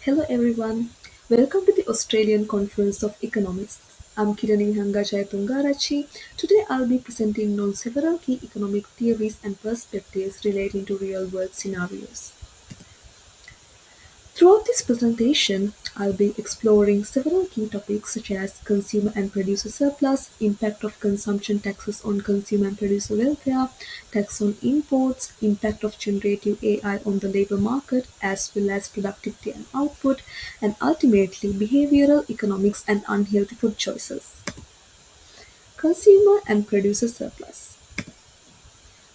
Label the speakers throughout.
Speaker 1: Hello everyone, welcome to the Australian Conference of Economists. I'm Kirani Tungarachi. Today I'll be presenting on several key economic theories and perspectives relating to real-world scenarios. Throughout this presentation, I'll be exploring several key topics such as consumer and producer surplus, impact of consumption taxes on consumer and producer welfare, tax on imports, impact of generative AI on the labor market, as well as productivity and output, and ultimately behavioral economics and unhealthy food choices. Consumer and producer surplus.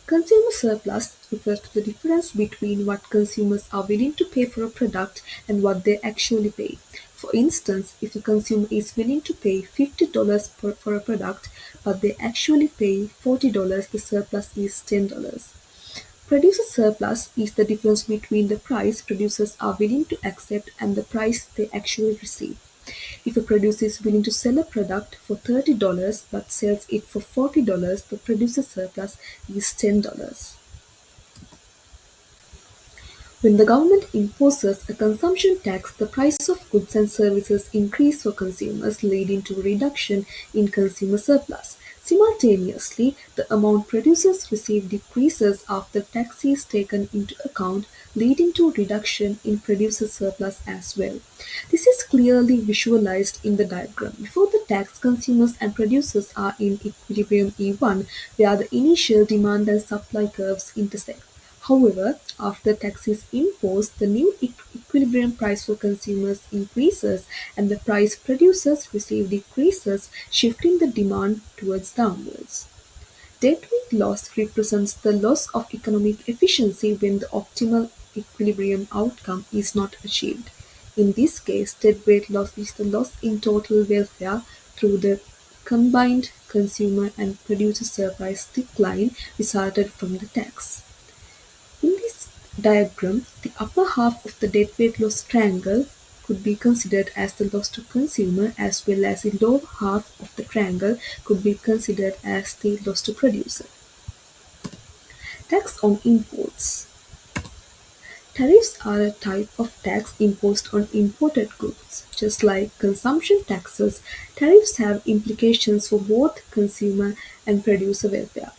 Speaker 1: Consumer surplus refers to the difference between what consumers are willing to pay for a product and what they actually pay. For instance, if a consumer is willing to pay $50 for a product but they actually pay $40, the surplus is $10. Producer surplus is the difference between the price producers are willing to accept and the price they actually receive. If a producer is willing to sell a product for $30 but sells it for $40, the producer surplus is $10. When the government imposes a consumption tax, the price of goods and services increase for consumers, leading to a reduction in consumer surplus. Simultaneously, the amount producers receive decreases after tax is taken into account, leading to a reduction in producer surplus as well. This is clearly visualized in the diagram. Before the tax, consumers and producers are in equilibrium E1, where the initial demand and supply curves intersect. However, after tax is imposed, the new equilibrium price for consumers increases and the price producers receive decreases, shifting the demand towards downwards. Deadweight loss represents the loss of economic efficiency when the optimal equilibrium outcome is not achieved. In this case, deadweight loss is the loss in total welfare through the combined consumer and producer surplus decline resulted from the tax. In this diagram, the upper half of the deadweight loss triangle could be considered as the loss to consumer, as well as the lower half of the triangle could be considered as the loss to producer. Tax on imports. Tariffs are a type of tax imposed on imported goods. Just like consumption taxes, tariffs have implications for both consumer and producer welfare,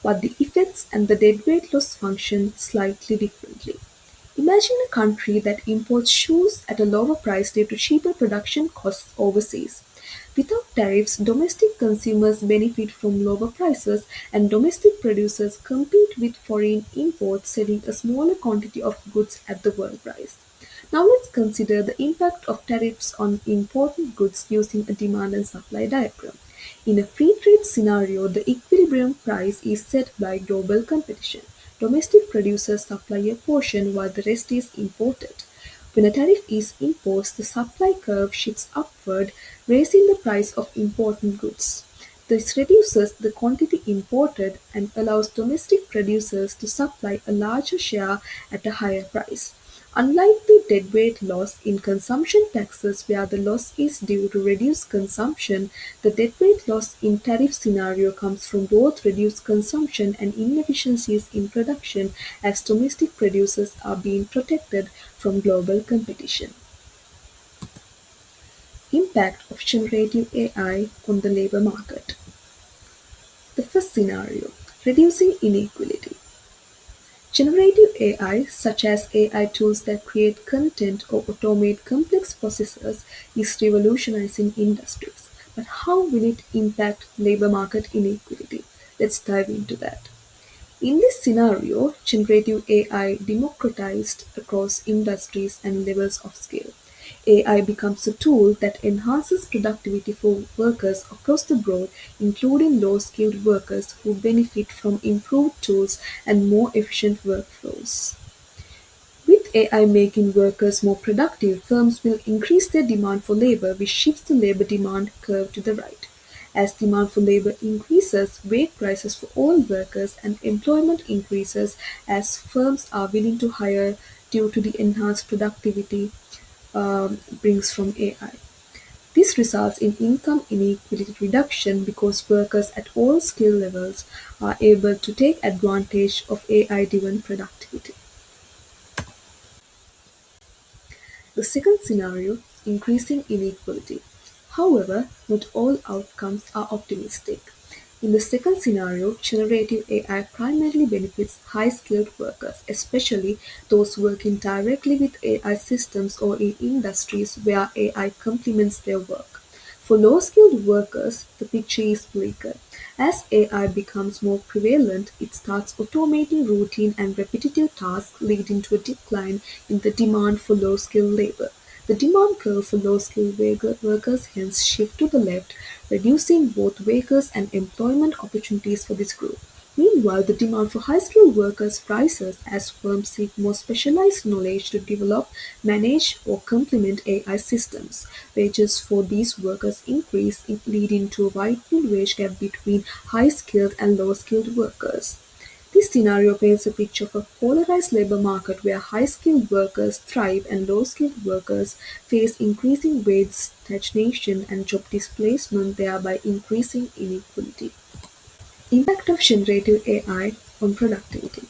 Speaker 1: but the effects and the deadweight loss function slightly differently. Imagine a country that imports shoes at a lower price due to cheaper production costs overseas. Without tariffs, domestic consumers benefit from lower prices and domestic producers compete with foreign imports selling a smaller quantity of goods at the world price. Now let's consider the impact of tariffs on imported goods using a demand and supply diagram. In a free trade scenario, the equilibrium price is set by global competition. Domestic producers supply a portion while the rest is imported. When a tariff is imposed, the supply curve shifts upward, raising the price of imported goods. This reduces the quantity imported and allows domestic producers to supply a larger share at a higher price. Unlike the deadweight loss in consumption taxes where the loss is due to reduced consumption, the deadweight loss in tariff scenario comes from both reduced consumption and inefficiencies in production as domestic producers are being protected from global competition. Impact of generative AI on the labor market. The first scenario, reducing inequality. Generative AI, such as AI tools that create content or automate complex processes, is revolutionizing industries. But how will it impact labor market inequality? Let's dive into that. In this scenario, generative AI democratized across industries and levels of skill. AI becomes a tool that enhances productivity for workers across the board, including low-skilled workers who benefit from improved tools and more efficient workflows. With AI making workers more productive, firms will increase their demand for labor, which shifts the labor demand curve to the right. As demand for labor increases, wage rises for all workers and employment increases as firms are willing to hire due to the enhanced productivity brings from AI. This results in income inequality reduction because workers at all skill levels are able to take advantage of AI-driven productivity. The second scenario, increasing inequality. However, not all outcomes are optimistic. In the second scenario, generative AI primarily benefits high-skilled workers, especially those working directly with AI systems or in industries where AI complements their work. For low-skilled workers, the picture is bleaker. As AI becomes more prevalent, it starts automating routine and repetitive tasks, leading to a decline in the demand for low-skilled labor. The demand curve for low-skilled workers hence shift to the left, reducing both wages and employment opportunities for this group. Meanwhile, the demand for high-skilled workers rises as firms seek more specialized knowledge to develop, manage, or complement AI systems. Wages for these workers increase, leading to a widening wage gap between high-skilled and low-skilled workers. This scenario paints a picture of a polarized labor market where high-skilled workers thrive and low-skilled workers face increasing wage stagnation and job displacement, thereby increasing inequality. Impact of generative AI on productivity.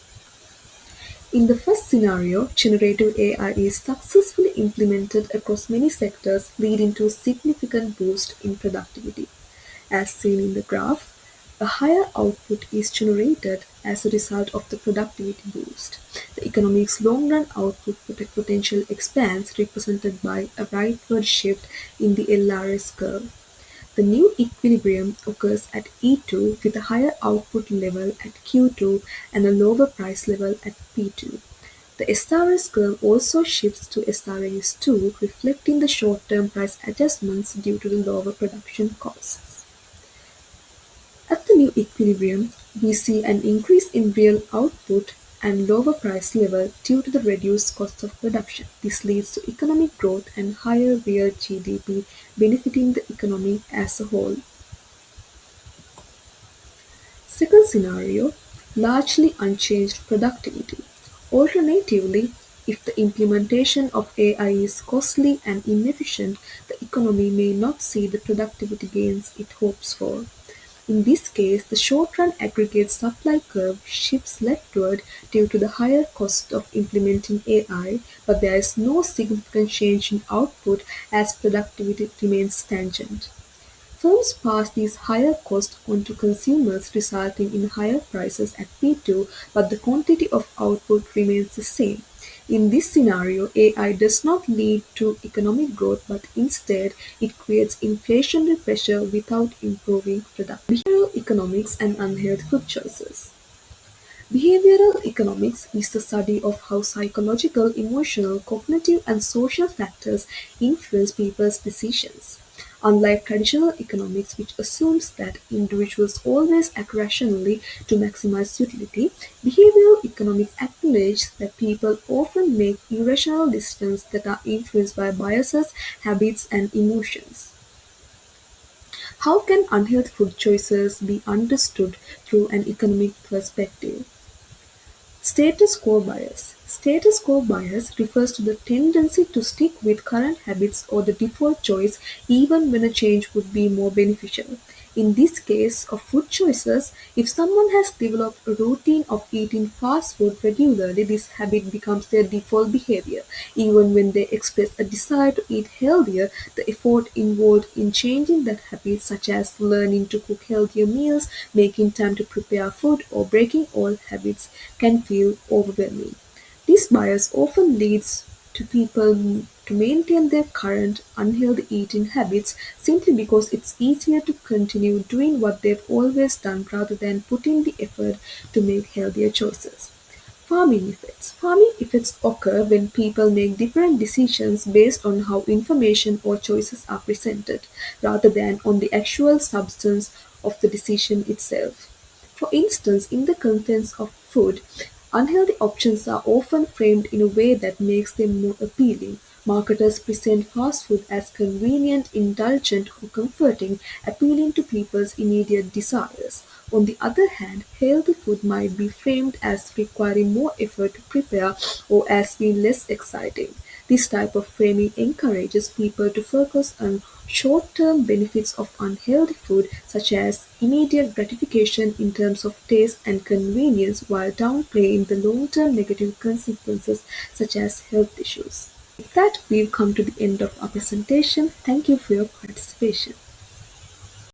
Speaker 1: In the first scenario, generative AI is successfully implemented across many sectors, leading to a significant boost in productivity. As seen in the graph, a higher output is generated as a result of the productivity boost. The economic's long-run output potential expands, represented by a rightward shift in the LRS curve. The new equilibrium occurs at E2 with a higher output level at Q2 and a lower price level at P2. The SRS curve also shifts to SRS2, reflecting the short-term price adjustments due to the lower production costs. At the new equilibrium, we see an increase in real output and lower price level due to the reduced cost of production. This leads to economic growth and higher real GDP, benefiting the economy as a whole. Second scenario, largely unchanged productivity. Alternatively, if the implementation of AI is costly and inefficient, the economy may not see the productivity gains it hopes for. In this case, the short-run aggregate supply curve shifts leftward due to the higher cost of implementing AI, but there is no significant change in output as productivity remains tangent. Firms pass these higher costs on to consumers, resulting in higher prices at P2, but the quantity of output remains the same. In this scenario, AI does not lead to economic growth, but instead it creates inflationary pressure without improving productivity. Behavioral economics and unhealthy food choices. Behavioral economics is the study of how psychological, emotional, cognitive, and social factors influence people's decisions. Unlike traditional economics, which assumes that individuals always act rationally to maximize utility, behavioral economics acknowledges that people often make irrational decisions that are influenced by biases, habits, and emotions. How can unhealthy food choices be understood through an economic perspective? Status quo bias. Status quo bias refers to the tendency to stick with current habits or the default choice even when a change would be more beneficial. In this case of food choices, if someone has developed a routine of eating fast food regularly, this habit becomes their default behavior. Even when they express a desire to eat healthier, the effort involved in changing that habit, such as learning to cook healthier meals, making time to prepare food, or breaking old habits, can feel overwhelming. This bias often leads to people to maintain their current unhealthy eating habits simply because it's easier to continue doing what they've always done rather than putting the effort to make healthier choices. Farming effects. Farming effects occur when people make different decisions based on how information or choices are presented, rather than on the actual substance of the decision itself. For instance, in the contents of food, unhealthy options are often framed in a way that makes them more appealing. Marketers present fast food as convenient, indulgent, or comforting, appealing to people's immediate desires. On the other hand, healthy food might be framed as requiring more effort to prepare or as being less exciting. This type of framing encourages people to focus on short-term benefits of unhealthy food, such as immediate gratification in terms of taste and convenience, while downplaying the long-term negative consequences such as health issues. With that, we've come to the end of our presentation. Thank you for your participation.